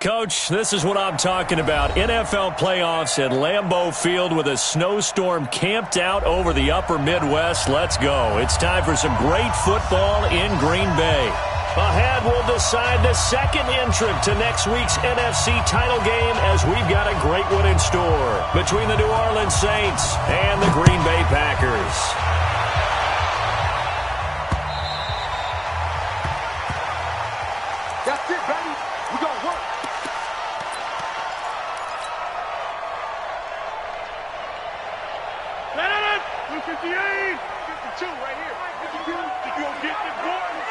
Coach, this is what I'm talking about. NFL playoffs at Lambeau Field with a snowstorm camped out over the upper Midwest. Let's go. It's time for some great football in Green Bay. Ahead, we'll decide the second entrant to next week's NFC title game as we've got a great one in store between the New Orleans Saints and the Green Bay Packers. That's it, baby. We're going to work. Let it in. 258. 52 right here. 52. You going to get the boys.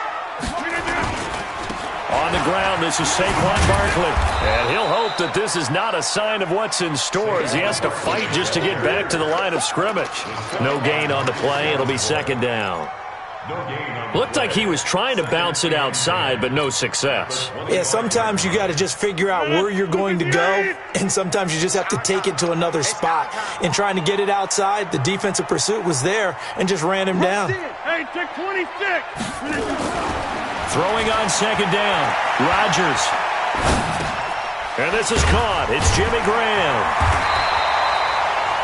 On the ground, this is Saquon Barkley. And he'll hope that this is not a sign of what's in store as he has to fight just to get back to the line of scrimmage. No gain on the play. It'll be second down. Looked like he was trying to bounce it outside, but no success. Yeah, sometimes you got to just figure out where you're going to go, and sometimes you just have to take it to another spot. In trying to get it outside, the defensive pursuit was there and just ran him down. Hey, take 26. Throwing on second down, Rodgers. And this is caught. It's Jimmy Graham.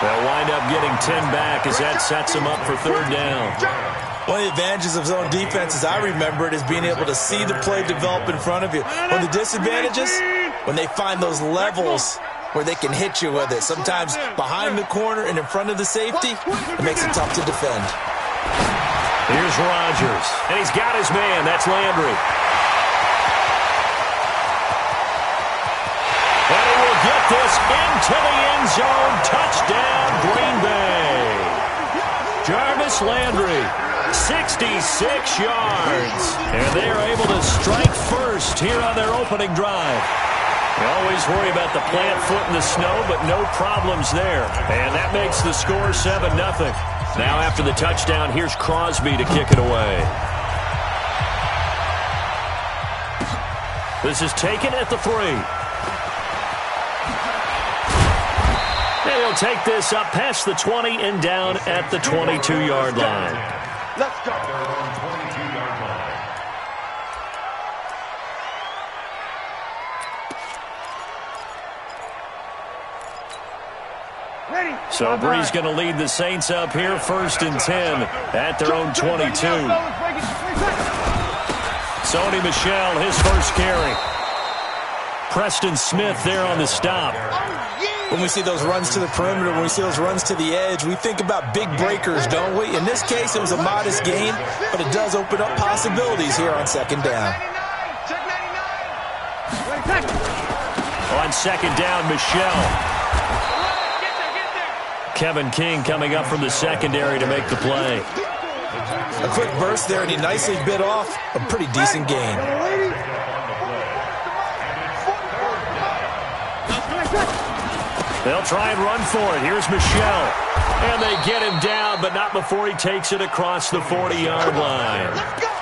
They'll wind up getting 10 back as that sets them up for third down. One of the advantages of zone defense, as I remember it, is being able to see the play develop in front of you. One of the disadvantages, when they find those levels where they can hit you with it. Sometimes behind the corner and in front of the safety, it makes it tough to defend. Here's Rodgers, and he's got his man. That's Landry. And he will get this into the end zone. Touchdown, Green Bay. Jarvis Landry, 66 yards. And they are able to strike first here on their opening drive. You always worry about the plant foot in the snow, but no problems there. And that makes the score 7-0. Now after the touchdown, here's Crosby to kick it away. This is taken at the 3. And he'll take this up past the 20 and down at the 22-yard line. Let's go. So Bree's going to lead the Saints up here, first and 10 at their own 22. Sony Michel, his first carry. Preston Smith there on the stop. When we see those runs to the perimeter, when we see those runs to the edge, we think about big breakers, don't we? In this case, it was a modest gain, but it does open up possibilities here on second down. On second down, Michel. Kevin King coming up from the secondary to make the play. A quick burst there, and he nicely bit off a pretty decent gain. They'll try and run for it. Here's Michel. And they get him down, but not before he takes it across the 40-yard line.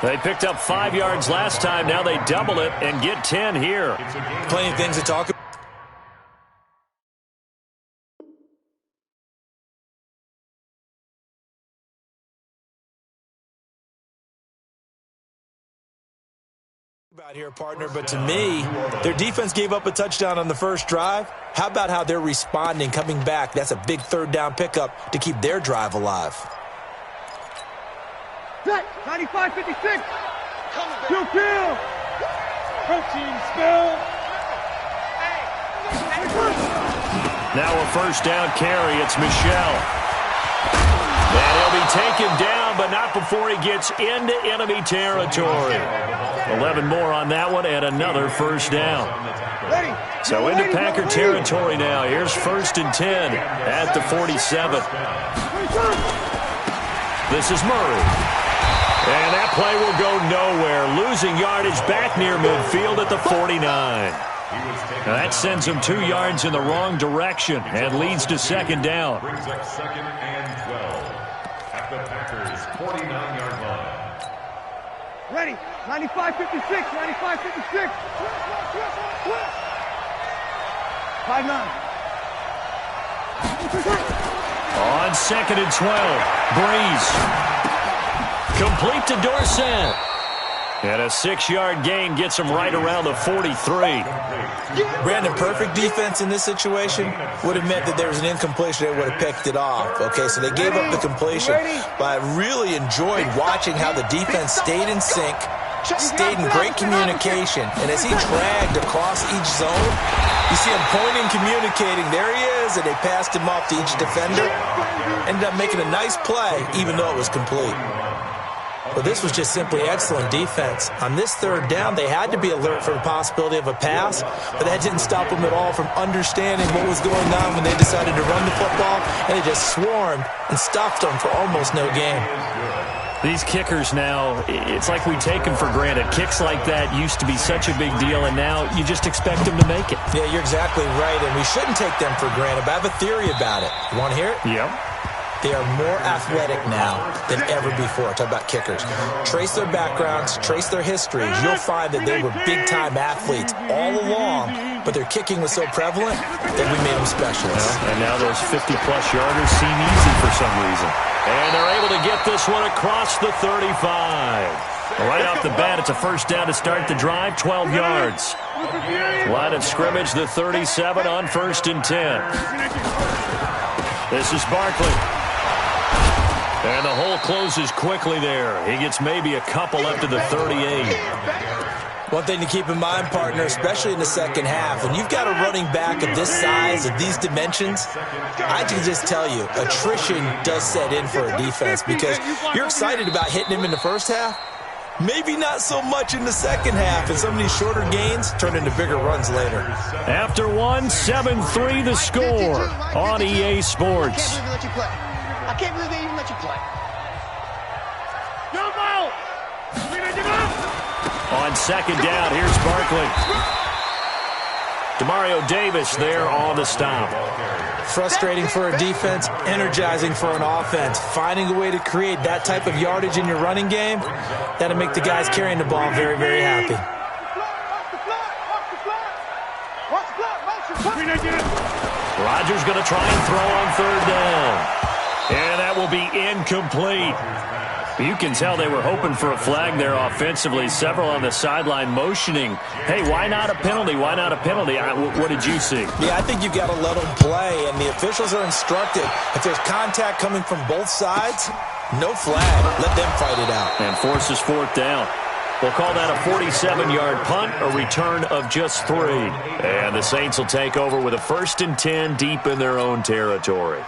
They picked up 5 yards last time. Now they double it and get 10 here. Plenty of things to talk about. Here, partner, but to me, their defense gave up a touchdown on the first drive. How about how they're responding, coming back? That's a big third down pickup to keep their drive alive. 95-56. Two kill. Protein spill. Now a first down carry. It's Michel. And he'll be taken down, but not before he gets into enemy territory. 11 more on that one and another first down. So into Packer territory now. Here's first and 10 at the 47. This is Murray. And that play will go nowhere. Losing yardage back near midfield at the 49. Now that sends him 2 yards in the wrong direction and leads to second down. Brings up second and 12 at the Packers' 49-yard line. Ready. 95-56. 95-56. 5-9. On second and 12. Breeze. Complete to Dorsett. And a 6-yard gain gets him right around the 43. Brandon, perfect defense in this situation would have meant that there was an incompletion. They would have picked it off. Okay, so they gave up the completion. But I really enjoyed watching how the defense stayed in sync, stayed in great communication. And as he dragged across each zone, you see him pointing, communicating. There he is, and they passed him off to each defender. Ended up making a nice play, even though it was complete. But this was just simply excellent defense. On this third down, they had to be alert for the possibility of a pass, but that didn't stop them at all from understanding what was going on when they decided to run the football, and they just swarmed and stuffed them for almost no gain. These kickers now, it's like we take them for granted. Kicks like that used to be such a big deal, and now you just expect them to make it. Yeah, you're exactly right, and we shouldn't take them for granted, but I have a theory about it. You want to hear it? Yep. They are more athletic now than ever before. Talk about kickers. Trace their backgrounds, trace their histories. You'll find that they were big-time athletes all along, but their kicking was so prevalent that we made them specialists. And now those 50-plus yarders seem easy for some reason. And they're able to get this one across the 35. Right off the bat, it's a first down to start the drive, 12 yards. Line of scrimmage, the 37 on 1st and 10. This is Barkley. And the hole closes quickly there. He gets maybe a couple up to the 38. One thing to keep in mind, partner, especially in the second half, when you've got a running back of this size, of these dimensions, I can just tell you, attrition does set in for a defense because you're excited about hitting him in the first half. Maybe not so much in the second half, and some of these shorter gains turn into bigger runs later. After one, 7-3 the score on EA Sports. I can't believe they even let you play. Jump out! On second down, here's Barkley. Demario Davis there on the stop. Frustrating for a defense, energizing for an offense. Finding a way to create that type of yardage in your running game, that'll make the guys carrying the ball very, very happy. Rodgers going to try and throw on third down. And that will be incomplete. You can tell they were hoping for a flag there offensively. Several on the sideline motioning, hey, why not a penalty? Why not a penalty? What did you see? Yeah, I think you've got to let them play, and the officials are instructed. If there's contact coming from both sides, no flag. Let them fight it out. And forces fourth down. We'll call that a 47-yard punt, a return of just 3. And the Saints will take over with a 1st and 10 deep in their own territory.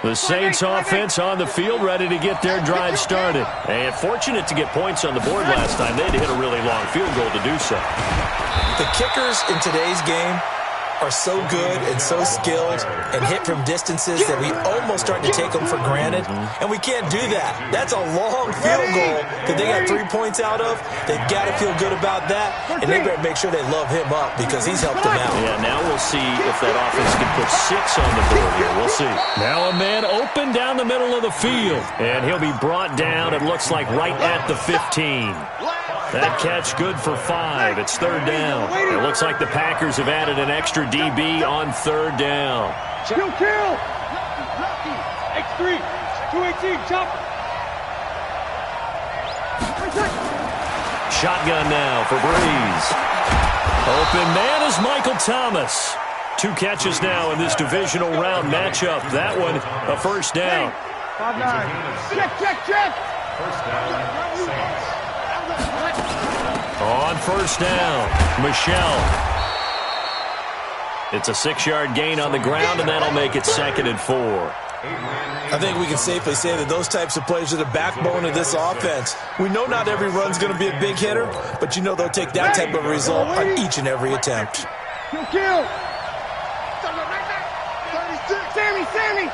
The Saints offense on the field, ready to get their drive started. And fortunate to get points on the board last time. They had to hit a really long field goal to do so. The kickers in today's game are so good and so skilled and hit from distances that we almost start to take them for granted, and we can't do that. That's a long field goal that they got 3 points out of. They've got to feel good about that, and they better make sure they love him up because he's helped them out. Yeah, now we'll see if that offense can put 6 on the board here. We'll see. Now a man open down the middle of the field, and he'll be brought down, it looks like, right at the 15. That catch good for 5. It's third down. It looks like the Packers have added an extra DB on third down. Kill! X3, 218, chopper. Shotgun now for Breeze. Open man is Michael Thomas. 2 catches now in this divisional round matchup. That one, a first down. 5-9. Check. First down, Saints. On first down, Michelle. It's a 6-yard gain on the ground, and that'll make it 2nd and 4. I think we can safely say that those types of plays are the backbone of this offense. We know not every run's going to be a big hitter, but you know they'll take that type of result on each and every attempt. Kill! Sammy!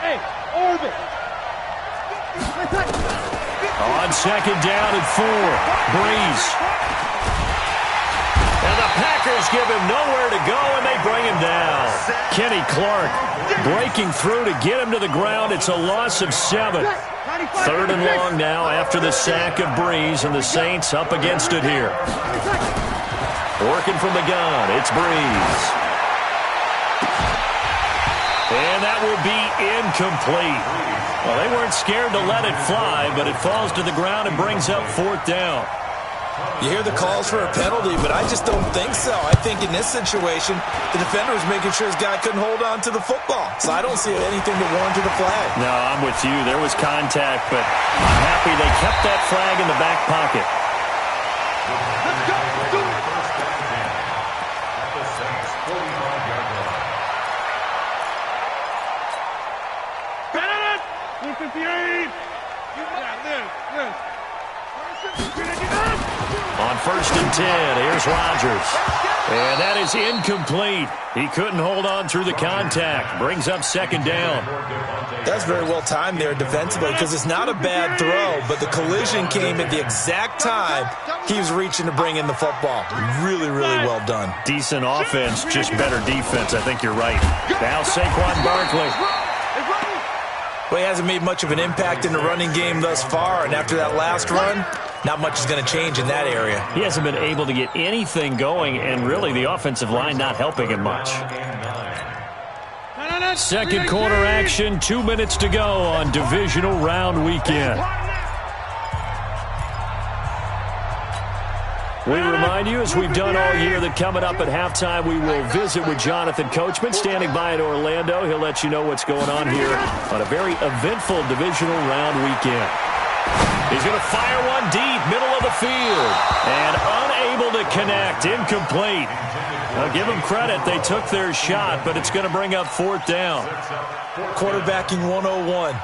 Hey, orbit! On second down and 4, Breeze. And the Packers give him nowhere to go, and they bring him down. Kenny Clark breaking through to get him to the ground. It's a loss of 7. 3rd and long now after the sack of Breeze, and the Saints up against it here. Working from the gun, it's Breeze. And that will be incomplete. Well, they weren't scared to let it fly, but it falls to the ground and brings up 4th down. You hear the calls for a penalty, but I just don't think so. I think in this situation, the defender was making sure his guy couldn't hold on to the football. So I don't see anything that warranted a flag. No, I'm with you. There was contact, but I'm happy they kept that flag in the back pocket. Let's go. Do it. At the Saints' 45-yard line. Bennett! 158. Liz. On 1st and 10, here's Rodgers. And that is incomplete. He couldn't hold on through the contact. Brings up 2nd down. That's very well timed there defensively because it's not a bad throw, but the collision came at the exact time he was reaching to bring in the football. Really, really well done. Decent offense, just better defense. I think you're right. Now Saquon Barkley. Well, he hasn't made much of an impact in the running game thus far, and after that last run, not much is going to change in that area. He hasn't been able to get anything going, and really the offensive line not helping him much. Second quarter action, 2 minutes to go on divisional round weekend. We remind you, as we've done all year, that coming up at halftime, we will visit with Jonathan Coachman, standing by in Orlando. He'll let you know what's going on here on a very eventful divisional round weekend. He's going to fire one deep, middle of the field, and unable to connect, incomplete. I'll give them credit. They took their shot, but it's going to bring up 4th down. Quarterbacking 101.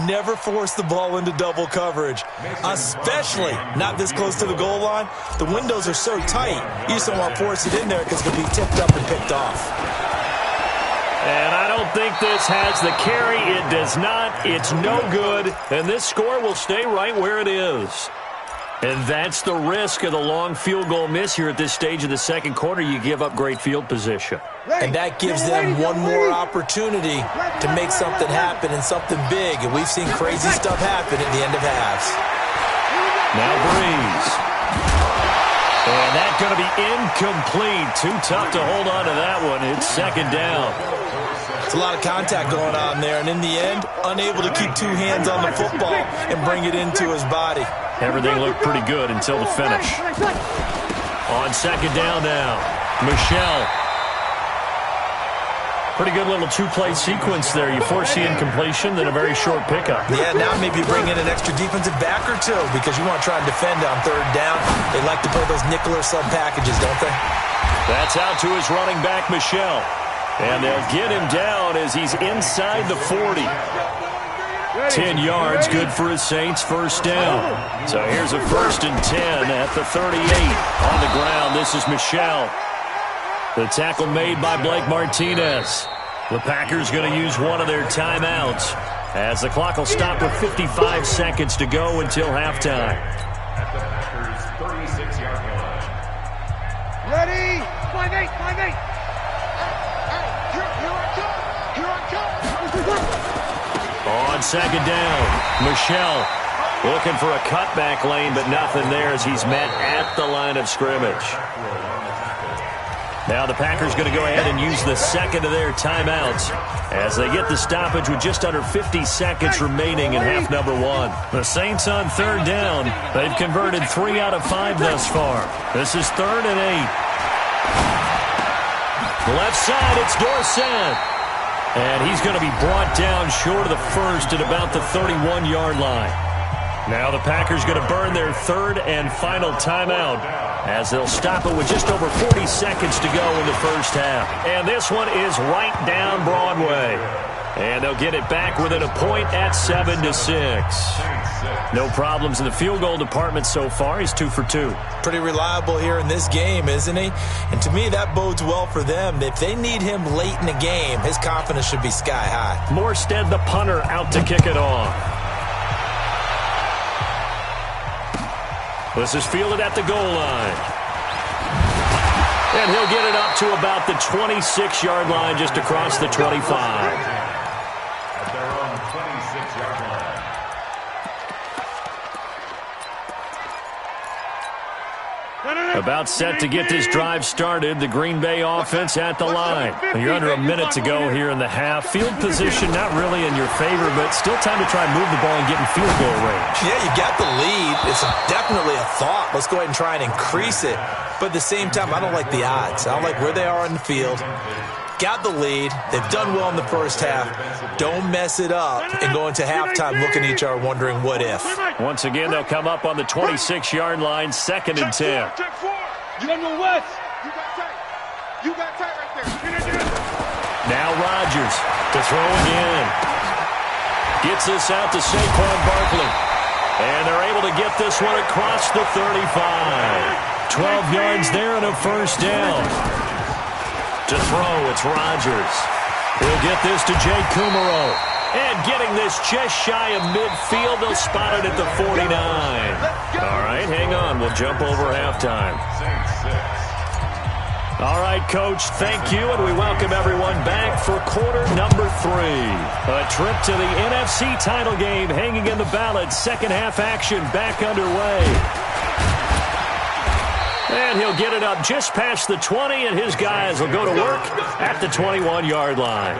Never force the ball into double coverage, especially not this close to the goal line. The windows are so tight, you just don't want to force it in there because it could be tipped up and picked off. And I don't think this has the carry. It does not. It's no good. And this score will stay right where it is. And that's the risk of the long field goal miss here at this stage of the second quarter. You give up great field position. And that gives them one more opportunity to make something happen and something big. And we've seen crazy stuff happen at the end of halves. Now Breeze. And that's going to be incomplete. Too tough to hold on to that one. It's 2nd down. It's a lot of contact going on there. And in the end, unable to keep 2 hands on the football and bring it into his body. Everything looked pretty good until the finish. On 2nd down now, Michelle. Pretty good little 2-play sequence there. You force the incompletion, then a very short pickup. Yeah, now maybe bring in an extra defensive back or two because you want to try and defend on 3rd down. They like to play those nickel or sub packages, don't they? That's out to his running back, Michelle. And they'll get him down as he's inside the 40. 10 yards, good for his Saints, 1st down. So here's a 1st and 10 at the 38. On the ground, this is Michelle. The tackle made by Blake Martinez. The Packers going to use one of their timeouts as the clock will stop with 55 seconds to go until halftime. At the Packers' 36-yard line. Ready? 5-8. Here I come. On 2nd down, Michelle looking for a cutback lane, but nothing there as he's met at the line of scrimmage. Now the Packers going to go ahead and use the 2nd of their timeouts as they get the stoppage with just under 50 seconds remaining in half number 1. The Saints on 3rd down. They've converted 3 out of 5 thus far. This is 3rd and 8. Left side, it's Dorsett. And he's going to be brought down short of the 1st at about the 31-yard line. Now the Packers going to burn their 3rd and final timeout as they'll stop it with just over 40 seconds to go in the 1st half. And this one is right down Broadway. And they'll get it back within a point at 7-6. No problems in the field goal department so far. He's 2 for 2. Pretty reliable here in this game, isn't he? And to me, that bodes well for them. If they need him late in the game, his confidence should be sky high. Morstead, the punter, out to kick it off. This is fielded at the goal line. And he'll get it up to about the 26-yard line, just across the 25. At their own 26-yard line. A About set to get this drive started. The Green Bay offense at the line. You're under a minute to go here in the half. Field position not really in your favor, but still time to try and move the ball and get in field goal range. Yeah, you got the lead. It's definitely a thought. Let's go ahead and try and increase it. But at the same time, I don't like the odds. I don't like where they are in the field. Got the lead. They've done well in the first half. Don't mess it up and go into halftime looking at each other wondering what if. Once again, they'll come up on the 26-yard line, 2nd and 10. You don't know what? You got tight. You got tight right there. Now Rodgers to throw again. Gets this out to Saquon Barkley. And they're able to get this one across the 35. 12 yards there and a first down. To throw, it's Rodgers. He'll get this to Jay Kumaro. And getting this just shy of midfield, they'll spot it at the 49. All right, hang on. We'll jump over halftime. All right, Coach, thank you, and we welcome everyone back for quarter number 3. A trip to the NFC title game hanging in the balance. Second half action back underway. And he'll get it up just past the 20, and his guys will go to work at the 21-yard line.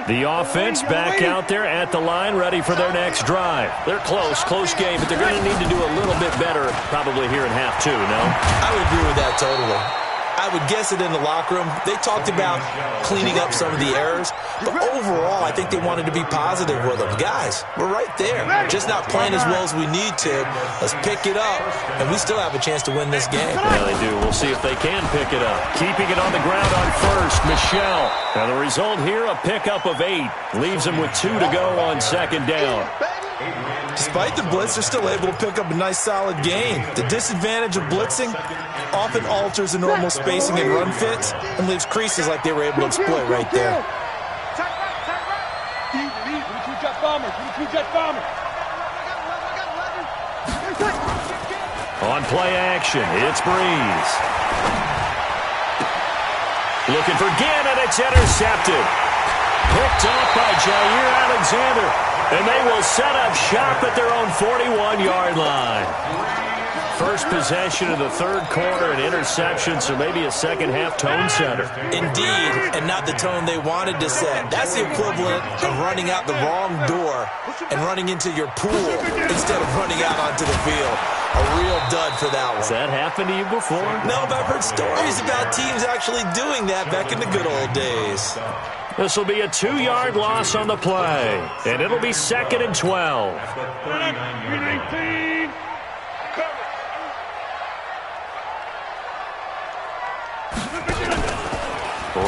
The offense back out there at the line, ready for their next drive. They're close game, but they're going to need to do a little bit better probably here in half 2, no? I would agree with that totally. I would guess it in the locker room. They talked about cleaning up some of the errors, but overall, I think they wanted to be positive with them. Guys, we're right there. Just not playing as well as we need to. Let's pick it up, and we still have a chance to win this game. Yeah, they do. We'll see if they can pick it up. Keeping it on the ground on first, Michel. Now the result here, a pickup of 8. Leaves them with 2 to go on 2nd down. Despite the blitz, they're still able to pick up a nice, solid gain. The disadvantage of blitzing often alters the normal spacing and run fits and leaves creases like they were able to exploit right there. On play action, it's Breeze. Looking for Gannon, it's intercepted. Picked off by Jair Alexander. And they will set up shop at their own 41-yard line. First possession of the 3rd quarter, an interception, so maybe a second-half tone setter. Indeed, and not the tone they wanted to set. That's the equivalent of running out the wrong door and running into your pool instead of running out onto the field. A real dud for that one. Has that happened to you before? No, but I've heard stories about teams actually doing that back in the good old days. This will be a 2-yard loss on the play, and it'll be 2nd and 12.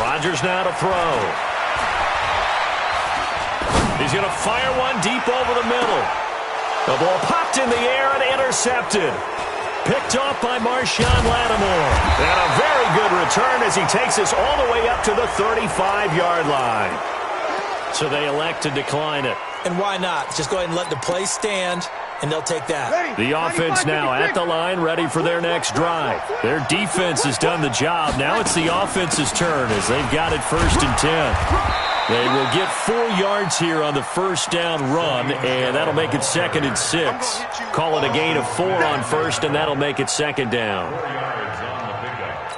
Rodgers now to throw. He's going to fire one deep over the middle. The ball popped in the air and intercepted. Picked off by Marshawn Lattimore. And a very good return as he takes us all the way up to the 35-yard line. So they elect to decline it. And why not? Just go ahead and let the play stand, and they'll take that. The offense now at the line, ready for their next drive. Their defense has done the job. Now it's the offense's turn as they've got it 1st and 10. They will get 4 yards here on the first down run, and that'll make it 2nd and 6. Call it a gain of 4 on first, and that'll make it 2nd down. 4 yards on the pickup.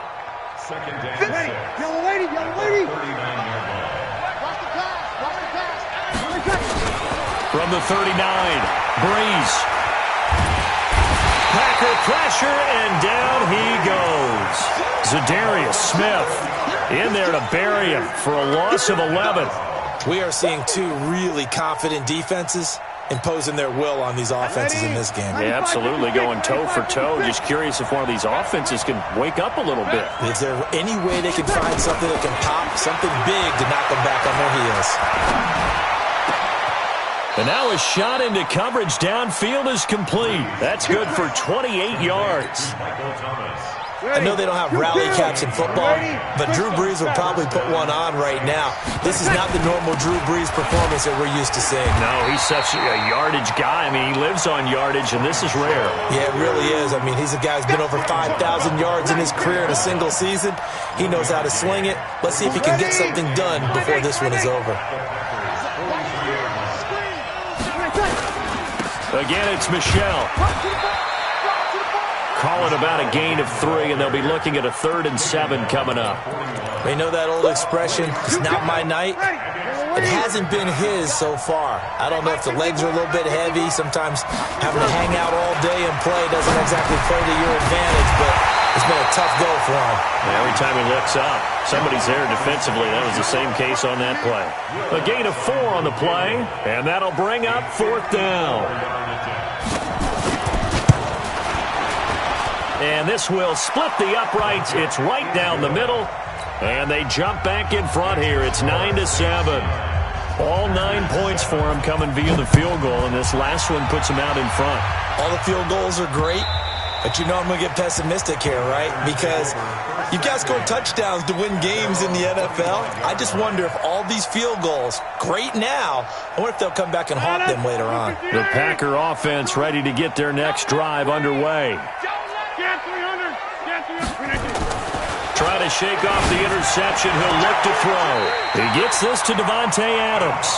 2nd down. Yellow lady, yellow lady. 39-yard line. Watch the pass. From the 39, Breeze. Packer pressure, and down he goes. Zadarius Smith in there to bury him for a loss of 11. We are seeing 2 really confident defenses imposing their will on these offenses in this game. Yeah, absolutely, going toe for toe. Just curious if one of these offenses can wake up a little bit. Is there any way they can find something that can pop, something big to knock them back on their heels? And now a shot into coverage downfield is complete. That's good for 28 yards. I know they don't have rally caps in football, but Drew Brees will probably put one on right now. This is not the normal Drew Brees performance that we're used to seeing. No, he's such a yardage guy. I mean, he lives on yardage, and this is rare. Yeah, it really is. I mean, he's a guy who's been over 5,000 yards in his career in a single season. He knows how to sling it. Let's see if he can get something done before this one is over. Again, it's Michelle. Call it about a gain of 3, and they'll be looking at a 3rd and 7 coming up. They know that old expression, it's not my night. It hasn't been his so far. I don't know if the legs are a little bit heavy. Sometimes having to hang out all day and play doesn't exactly play to your advantage, but it's been a tough go for him. Every time he looks up, somebody's there defensively. That was the same case on that play. A gain of 4 on the play, and that'll bring up 4th down. And this will split the uprights. It's right down the middle. And they jump back in front here. It's 9-7. All 9 points for them coming via the field goal, and this last one puts them out in front. All the field goals are great, but you know I'm going to get pessimistic here, right? Because you've got to score touchdowns to win games in the NFL. I just wonder if all these field goals, great now, I wonder if they'll come back and haunt them later on. The Packer offense ready to get their next drive underway. Trying to shake off the interception. He'll look to throw. He gets this to Davante Adams.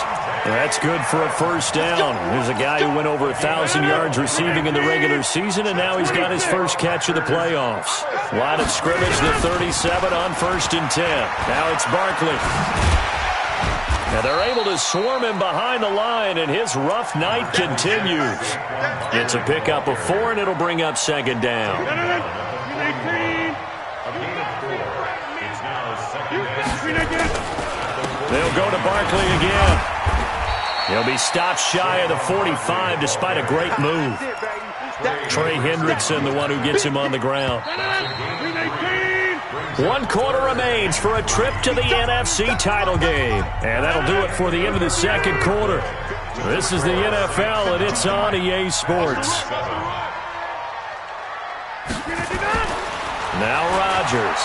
That's good for a 1st down. There's a guy who went over 1,000 yards receiving in the regular season, and now he's got his first catch of the playoffs. Line of scrimmage, the 37 on 1st and 10. Now it's Barkley. Now they're able to swarm him behind the line, and his rough night continues. It's a pickup of 4, and it'll bring up 2nd down. They'll go to Barkley again. He'll be stopped shy of the 45 despite a great move. Trey Hendrickson, the one who gets him on the ground. 1 quarter remains for a trip to the NFC title game. And that'll do it for the end of the 2nd quarter. This is the NFL, and it's on EA Sports. Now Rodgers.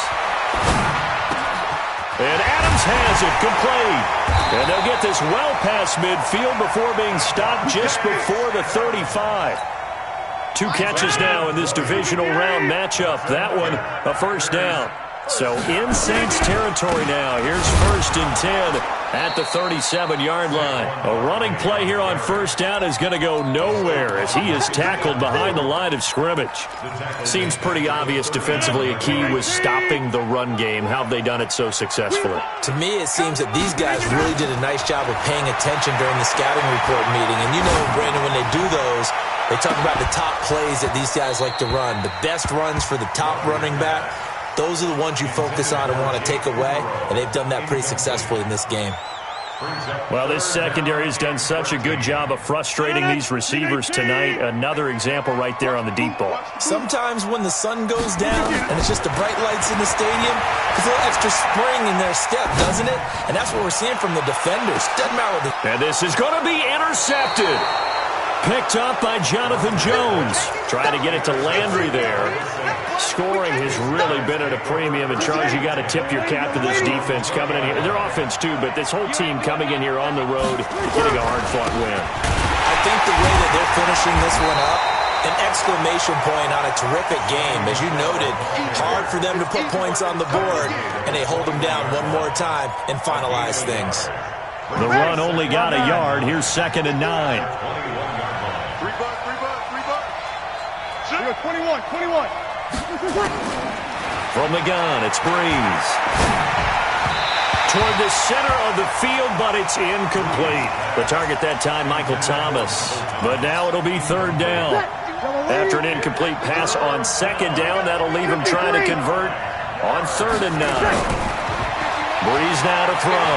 And Adams has it complete. And they'll get this well past midfield before being stopped just before the 35. 2 catches now in this divisional round matchup. That one, a 1st down. So in Saints territory now. Here's 1st and 10 at the 37-yard line. A running play here on 1st down is going to go nowhere as he is tackled behind the line of scrimmage. Seems pretty obvious defensively a key was stopping the run game. How have they done it so successfully? To me, it seems that these guys really did a nice job of paying attention during the scouting report meeting. And you know, Brandon, when they do those, they talk about the top plays that these guys like to run. The best runs for the top running back. Those are the ones you focus on and want to take away, and they've done that pretty successfully in this game. Well, this secondary has done such a good job of frustrating these receivers tonight. Another example right there on the deep ball. Sometimes when the sun goes down and it's just the bright lights in the stadium, there's a little extra spring in their step, doesn't it? And that's what we're seeing from the defenders. Doesn't matter what and this is going to be intercepted. Picked up by Jonathan Jones. Trying to get it to Landry there. Scoring has really been at a premium. And, Charles, you got to tip your cap to this defense coming in here. Their offense, too, but this whole team coming in here on the road, getting a hard-fought win. I think the way that they're finishing this one up, an exclamation point on a terrific game. As you noted, hard for them to put points on the board, and they hold them down one more time and finalize things. The run only got a yard. Here's 2nd and 9. 21. From the gun, it's Breeze. Toward the center of the field, but it's incomplete. The target that time, Michael Thomas. But now it'll be 3rd down. After an incomplete pass on 2nd down, that'll leave him trying to convert on 3rd and 9. Breeze now to throw.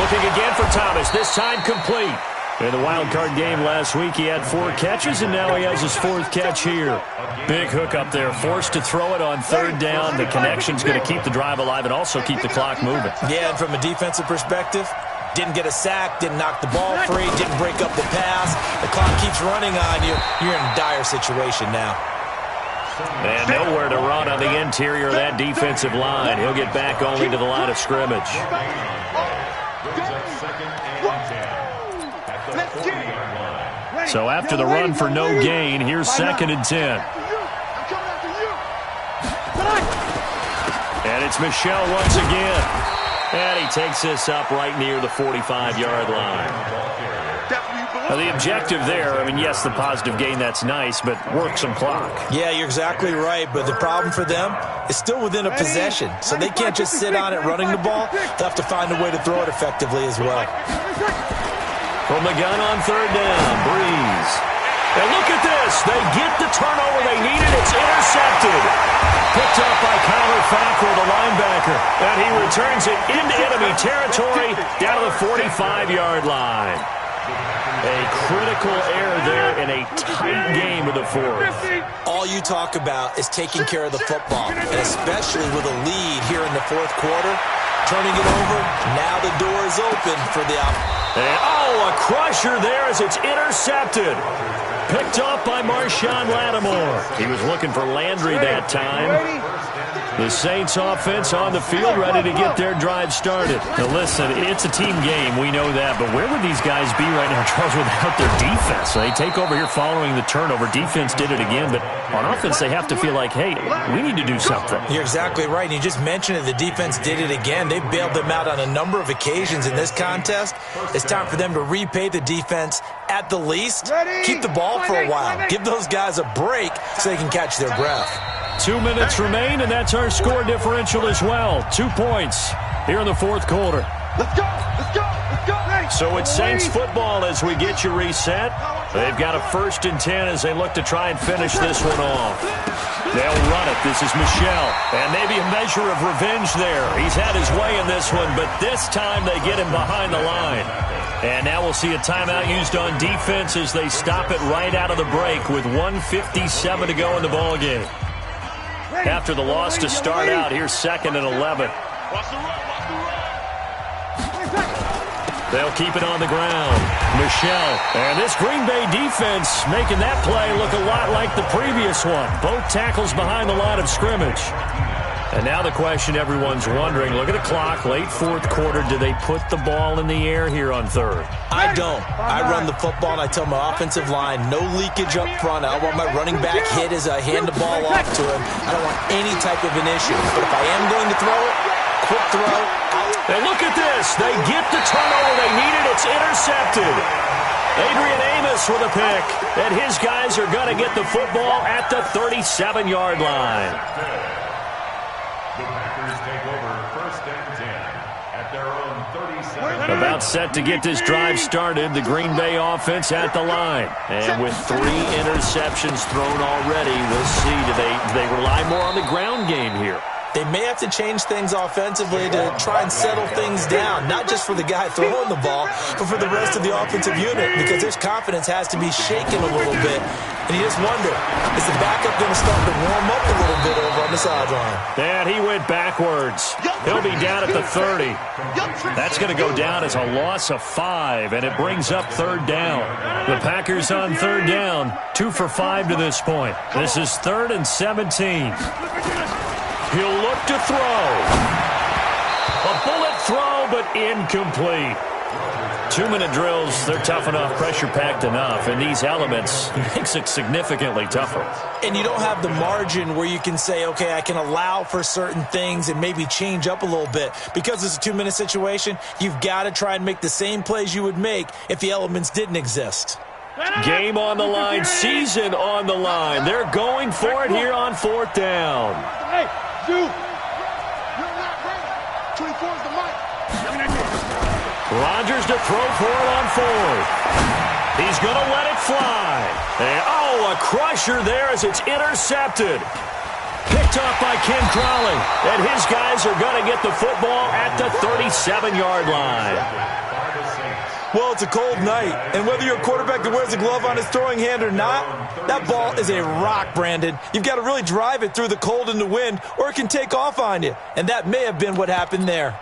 Looking again for Thomas, this time complete. In the wild card game last week, he had 4 catches, and now he has his 4th catch here. Big hook up there, forced to throw it on 3rd down. The connection's going to keep the drive alive and also keep the clock moving. Yeah, and from a defensive perspective, didn't get a sack, didn't knock the ball free, didn't break up the pass. The clock keeps running on you. You're in a dire situation now. And nowhere to run on the interior of that defensive line. He'll get back only to the line of scrimmage. So after the run for no gain, here's 2nd and 10. And it's Michelle once again. And he takes this up right near the 45-yard line. The objective there, I mean, yes, the positive gain, that's nice, but work some clock. Yeah, you're exactly right, but the problem for them is still within a possession, so they can't just sit on it running the ball. They'll have to find a way to throw it effectively as well. From the gun on third down, Breeze. And look at this. They get the turnover they needed. It's intercepted. Picked up by Kyler Fackrell, the linebacker. And he returns it into enemy territory down to the 45-yard line. A critical error there in a tight game of the fourth. All you talk about is taking care of the football, and especially with a lead here in the fourth quarter. Turning it over, now the door is open for the and, a crusher there as it's intercepted. Picked up by Marshawn Lattimore. He was looking for Landry that time. The Saints offense on the field ready to get their drive started. Now listen, it's a team game. We know that. But where would these guys be right now, Charles, without their defense? They take over here following the turnover. Defense did it again. But on offense, they have to feel like, hey, we need to do something. You're exactly right. And you just mentioned it. The defense did it again. They bailed them out on a number of occasions in this contest. It's time for them to repay the defense at the least. Keep the ball for a while. Give those guys a break so they can catch their breath. 2 minutes remain, and that's our score differential as well. 2 points here in the fourth quarter. Let's go! Let's go! Let's go! So it's Saints football as we get you reset. They've got a 1st and 10 as they look to try and finish this one off. They'll run it. This is Michel. And maybe a measure of revenge there. He's had his way in this one, but this time they get him behind the line. And now we'll see a timeout used on defense as they stop it right out of the break with 1:57 to go in the ballgame. After the loss to start out, here's 2nd and 11. They'll keep it on the ground. Michel. And this Green Bay defense making that play look a lot like the previous one. Both tackles behind the line of scrimmage. And now the question everyone's wondering, look at the clock, late fourth quarter, do they put the ball in the air here on third? I don't. I run the football and I tell my offensive line, no leakage up front. I want my running back hit as I hand the ball off to him. I don't want any type of an issue. But if I am going to throw it, quick throw, out. And look at this. They get the turnover they needed. It's intercepted. Adrian Amos with a pick. And his guys are going to get the football at the 37-yard line. The Packers take over 1st and 10 at their own 37. About set to get this drive started, the Green Bay offense at the line. And with 3 interceptions thrown already, we'll see, do they rely more on the ground game here? They may have to change things offensively to try and settle things down, not just for the guy throwing the ball, but for the rest of the offensive unit, because his confidence has to be shaken a little bit. And you just wonder, is the backup going to start to warm up a little bit over on the sideline? And he went backwards. He'll be down at the 30. That's going to go down as a loss of 5, and it brings up 3rd down. The Packers on 3rd down, 2 for 5 to this point. This is 3rd and 17. He'll look to throw. A bullet throw, but incomplete. 2-minute drills, they're tough enough, pressure-packed enough, and these elements makes it significantly tougher. And you don't have the margin where you can say, okay, I can allow for certain things and maybe change up a little bit. Because it's a 2-minute situation, you've got to try and make the same plays you would make if the elements didn't exist. Game on the line, season on the line. They're going for it here on 4th down. Hey, dude. You're not ready. 24 is the mic. Rodgers to throw for it on 4th. He's going to let it fly. And, a crusher there as it's intercepted. Picked up by Ken Crowley. And his guys are going to get the football at the 37-yard line. Well, it's a cold night, and whether you're a quarterback that wears a glove on his throwing hand or not, that ball is a rock, Brandon. You've got to really drive it through the cold and the wind, or it can take off on you. And that may have been what happened there.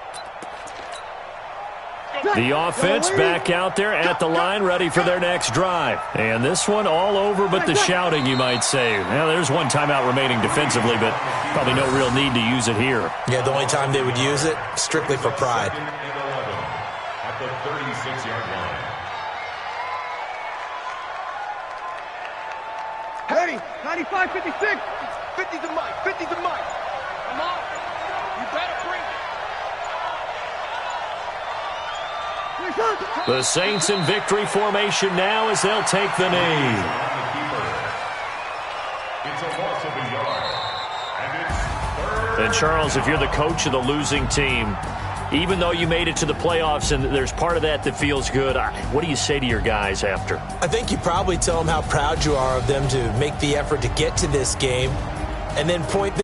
The offense back out there at the line, ready for their next drive. And this one all over but the shouting, you might say. Now, there's one timeout remaining defensively, but probably no real need to use it here. Yeah, the only time they would use it, strictly for pride. At the 36-yard line. Ready, 95, 56. 50's the mic, 50's the mic. Come on. You better bring it. The Saints in victory formation now as they'll take the knee. It's a loss of a yard. And it's third. And Charles, if you're the coach of the losing team, even though you made it to the playoffs and there's part of that that feels good, what do you say to your guys after? I think you probably tell them how proud you are of them to make the effort to get to this game and then point